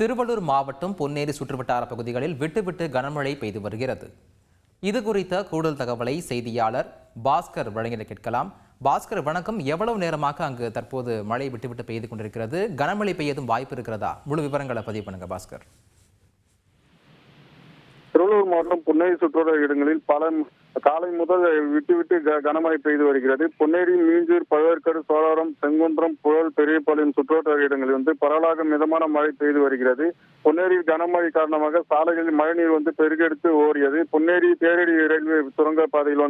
திருவள்ளூர் மாவட்டம் பொன்னேரி சுற்றுவட்டார பகுதிகளில் விட்டுவிட்டு கனமழை பெய்து வருகிறது. இது குறித்த கூடுதல் தகவலை செய்தியாளர் பாஸ்கர் வழங்கிட கேட்கலாம். பாஸ்கர் வணக்கம். எவ்வளவு நேரமாக அங்கு தற்போது மழை விட்டுவிட்டு பெய்து கொண்டிருக்கிறது? கனமழை பெய்யதும் வாய்ப்பு இருக்கிறதா? முழு விவரங்களை பதிவு பண்ணுங்க பாஸ்கர். திருவள்ளூர் மாவட்டம் பொன்னேரி சுற்றுவட்டார இடங்களில் காலை முதல் விட்டு கனமழை பெய்து வருகிறது. பொன்னேரி, மீஞ்சூர், பழவேற்காடு, சோழவரம், செங்குன்றம், புழல், பெரியபாளையம் சுற்றுவட்டார இடங்களில் பரவலாக மிதமான மழை பெய்து வருகிறது. பொன்னேரியில் கனமழை காரணமாக சாலைகளில் மழைநீர் பெருக்கெடுத்து ஓடியது. பொன்னேரி தேரடி ரயில்வே சுரங்க பாதையில்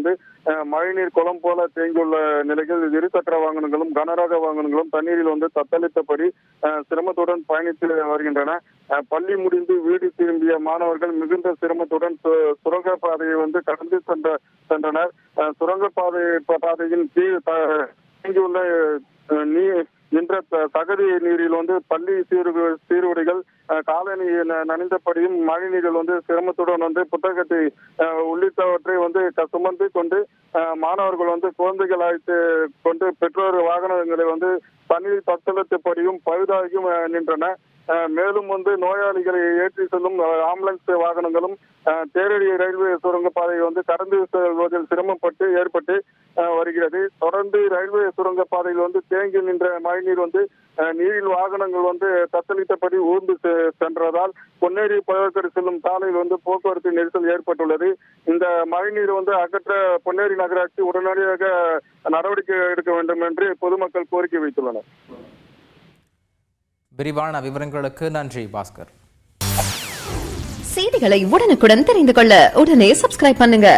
மழைநீர் குளம் போல தேங்கியுள்ள நிலையில் இருசக்கர வாகனங்களும் கனரக வாகனங்களும் தண்ணீரில் தத்தளித்தபடி சிரமத்துடன் பயணித்து வருகின்றன. பள்ளி முடிந்து வீடு திரும்பிய மாணவர்கள் மிகுந்த சிரமத்துடன் சுரங்க பாதையை கடந்து சென்றனர். சுரங்க பாதையின் கீழ் தேங்கியுள்ள என்ற தகுதி நீரில் பள்ளி சீருடைகள் காலனி நனைந்தபடியும் மழை நீரில் சிரமத்துடன் புத்தகத்தை உள்ளிட்டவற்றை சுமந்து கொண்டு மாணவர்கள் குழந்தைகள் அழைத்து கொண்டு பெற்றோர் வாகனங்களை தண்ணீர் தத்தளித்தபடியும் பழுதாகியும் நின்றன. மேலும் நோயாளிகளை ஏற்றி செல்லும் ஆம்புலன்ஸ் வாகனங்களும் தேரடி ரயில்வே சுரங்க பாதையை கடந்து செல்வதில் சிரமப்பட்டு ஏற்பட்டு வருகிறது. தொடர்ந்து ரயில்வே சுரங்க பாதையில் தேங்கி நின்ற மழைநீர் நீரில் வாகனங்கள் தத்தளித்தபடி ஊர்ந்து சென்றதால் பொன்னேரி பழவேற்காடு செல்லும் சாலையில் போக்குவரத்து நெரிசல் ஏற்பட்டுள்ளது. இந்த மழைநீர் அகற்ற பொன்னேரி நகராட்சி உடனடியாக நடவடிக்கை எடுக்க வேண்டும் என்று பொதுமக்கள் கோரிக்கை வைத்துள்ளனர். விரிவான விவரங்களுக்கு நன்றி பாஸ்கர். செய்திகளை உடனுக்குடன் தெரிந்து கொள்ள உடனே சப்ஸ்கிரைப் பண்ணுங்க.